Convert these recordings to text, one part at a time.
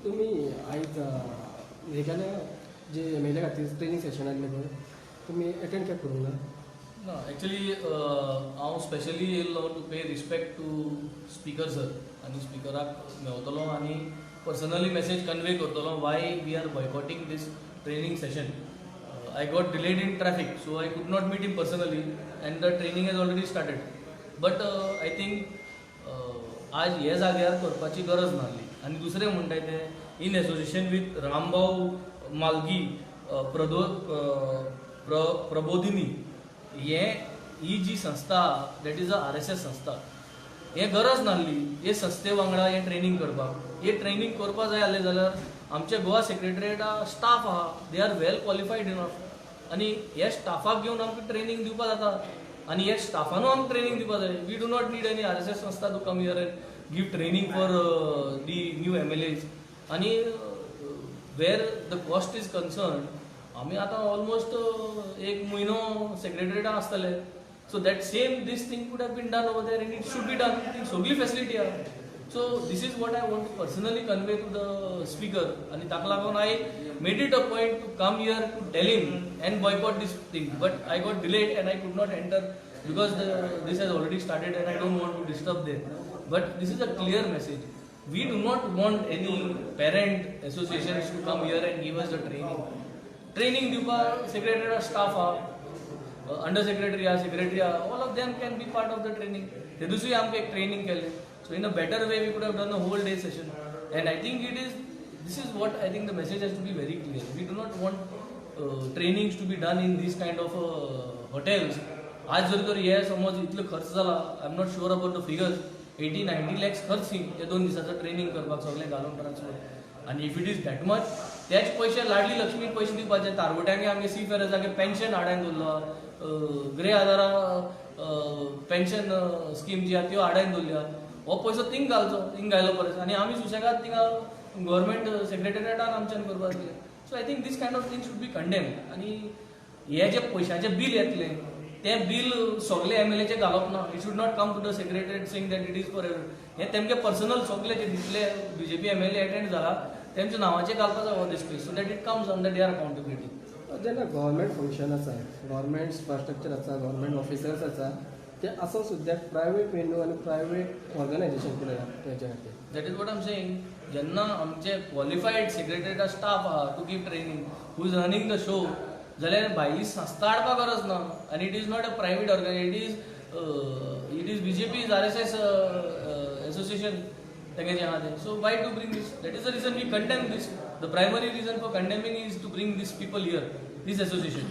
तुम्ही आयज हे केले जे एमएलए खातीर ट्रेनिंग सेशन आसलें पळय तुम्ही अटेंड कित्याक करूंक ना? No, actually, हांव स्पेशली येयल्लो to pay respect to speaker sir आनी स्पीकराक मेवतलो आनी पर्सनली मेसेज कन्वे करतलो why we are boycotting this training session. I got delayed in traffic, so I could not meet him personally, and the training has already started. But I think आज हे जाग्यार करपाची गरज नासली. आनी दुसरें म्हणटाय तें in association with Rambhau Mhalgi Prabodhini ही जी संस्था दॅट इज अ RSS संस्था. हे गरज नासली हे संस्थे वांगडा हे ट्रेनिंग करपाक. हे ट्रेनिंग करपा जाय आसलें जाल्यार आमच्या गोवा सेक्रेटरिएटा स्टाफ आहा, they are well qualified enough, आनी हे स्टाफाक घेवन आमकां ट्रेनिंग दिवपा जाता आनी हे स्टाफानूय आमकां ट्रेनिंग दिवपा जाय. We do not need any RSS संस्था to come here and give training for the new MLAs. आनी where the cost is concern आमी आतां ऑलमोस्ट एक म्हयनो सेक्रेटरिएटान आसतले. So that same this thing could have been done over there and it should be done. ती सगळी facility आहा. So this is what I want to personally convey to the speaker, and ताका लागून I made it a point to come here to tell him and boycott this thing. But I got delayed and I could not enter because this has already started and I don't want to disturb them. But this is a clear message. We do not want any parent associations to come here and give us the training. Training दिवपा secretariat staff under secretary secretary all of them can be part of the training. ते दुसरी आमकां एक training केले. So in a better way we could have done a whole day session, and I think this is what I think the message has to be very clear. We do not want trainings to be done in these kind of hotels. आज जर तर हे समज इतलो खर्च जाला, I am not sure about the figures, 80-90 lakhs खर्च हे 2 दिसाचं training करपाक सगळें घालून ट्रान्सफर. आणि if it is that much तेच पयशे लाडली लक्ष्मीक पयशे दिवपाचे. तारवट्यांगे आमगे सी फेरसांगे पेन्शन हाडायन दवरला, ग्रे आधारा पेन्शन स्कीम जी आहा त्यो हाडायन दवरल्या. हो पयसो थिंग घालचो, थिंग घायलो परस आनी आमी सुशेगाद थिंगा गव्हर्मेंट सेक्रेटरिएटान आमच्यान करपाक दिलें. So I think these kind of thing should be condemn. आनी हे जे पयशांचें बील येतलें तें बील सगळे MLAचे घालप ना. It should not come to the secretariat saying that it is for हे तेमगे पर्सनल सगळे जे दितले BJP MLA अटेंड जाला तेमच्या नांवाचे घालपा जाय हो दीस पयस, so that it comes under their accountability. जेन्ना गव्हर्मेंट फंक्शन आसा, गव्हर्मेंट इन्फ्रास्ट्रक्चर आसा, गव्हर्मेंट ऑफिसर्स आसा, ते आसून सुद्दां प्रायवेट वेन्यू आनी प्रायवेट ऑर्गनायझेशन कितें तेच्या खातीर. That is what I am saying. जेन्ना आमचे क्वॉलिफायड सेक्रेटरिएटा स्टाफ आहा to keep training, who is running the show, जाल्यार भायली संस्था हाडपाक गरज ना. आनी it is not a private organisation, it is BJP RSS association तेंगे आहा ते. So why to bring these? That is the reason we condemn these. The primary reason for condemning is to bring these people here, these association.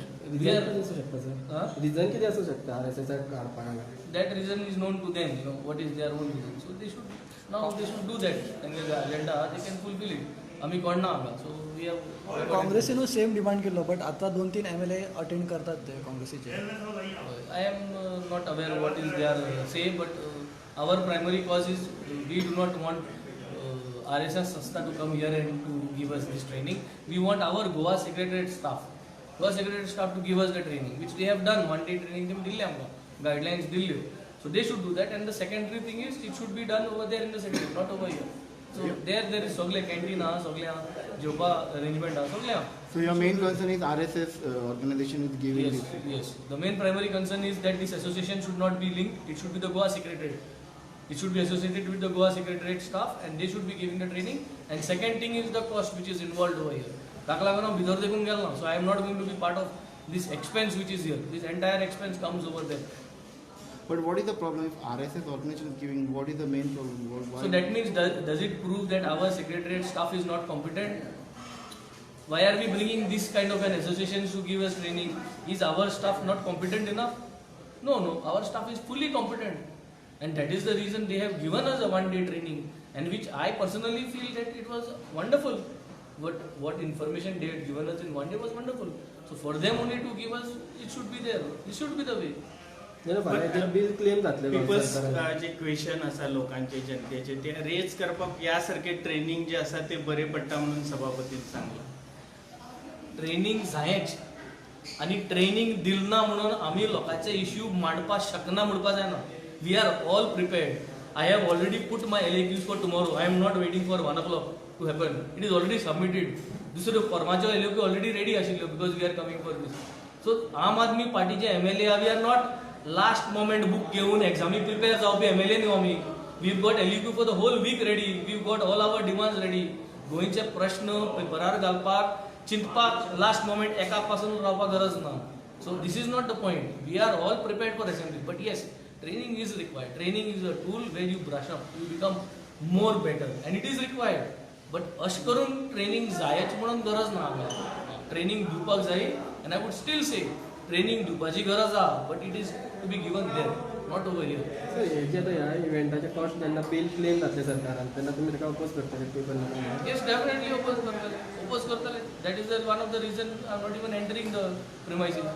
Reason कितें आसूं शकता RSS काडपाक? That reason is known to them, what is their own reason. So they should do that. तेंगे agenda they can fulfill it. आमी कोणना हांगा. So we have काँग्रेसीनूय same demand केल्लो, but आतां 2-3 MLA अटेंड करतात ते काँग्रेसीचे. I am not aware what is their say, but our primary cause is we do not want RSS संस्था to come here and to give us this training. We want our Goa secretariat staff to give us the training, which they have done. One day training them dille amka guidelines dille. So they should do that, and the secondary thing is it should be done over there in the secretariat, not over here. So there is sogle canteen sogle joba arrangement sogle. So your main concern is RSS organization is giving Yes. The main primary concern is that this association should not be linked. It should be the Goa secretariat. It should be associated with the Goa secretariat staff, and they should be giving the training. And second thing is the cost which is involved over here. ताका लागून हांव भितर देखून गेलो ना. So I am not going to be part of this expense which is here. This entire expense comes over there. But what is the problem if RSS organization is giving? What is the main problem? So that means does it prove that our secretariat staff is not competent? Why are we bringing this kind of an association to give us training? Is our staff not competent enough? No. Our staff is fully competent, and that is the reason they have given us a one-day training, and which I personally feel that it was wonderful. What information they had given us in one day was wonderful. So for them only to give us, it should be there. This should be the way. Bill claim जातले people's जे question आसा लोकांचे जनतेचे ते raise करपाक यासारखे training जे आसा ते बरे पडटा म्हणून सभापतीन सांगला. ट्रेनिंग जायच आनी ट्रेनिंग दिलना म्हणून आमी लोकांचे इश्यू मांडपाक शकना म्हणपा जायना. We are all prepared. I have already put my LAQs for tomorrow. I am not waiting for 1 o'clock. To happen. It is already submitted. दुसऱ्यो फॉर्माच्यो एलओपी ऑलरेडी रेडी आशिल्ल्यो because we are coming for these. So Aam Aadmi पार्टीचे MLA we are not last moment book घेवन एक्झामी prepare जावपी MLA न्हू आमी. We got LUQ for the whole week ready. We got all our demands ready. गोंयचे प्रश्न पेपरार घालपाक चिंतपाक लास्ट मोमेंट एकाक पासून रावपाक गरज ना. So this is not the point. We are all prepared for assembly. But yes, training is required. Training is a tool where you brush up, you become more better, and it is required. But अश करून training जायच म्हणून गरज ना. Training दिवपाक जाय, and I would still say training दिवपाची गरज आहा, but it is to be given there, not over here. Sir हे जे आता ह्या इव्हेंटाचे कॉस्ट जेन्ना बिल क्लेम जातले सरकारान तेन्ना तुमी ताका अपोज करतले पेपर न्हू? Yes, definitely oppose करतले. That is one of the reason I am not even entering the premises.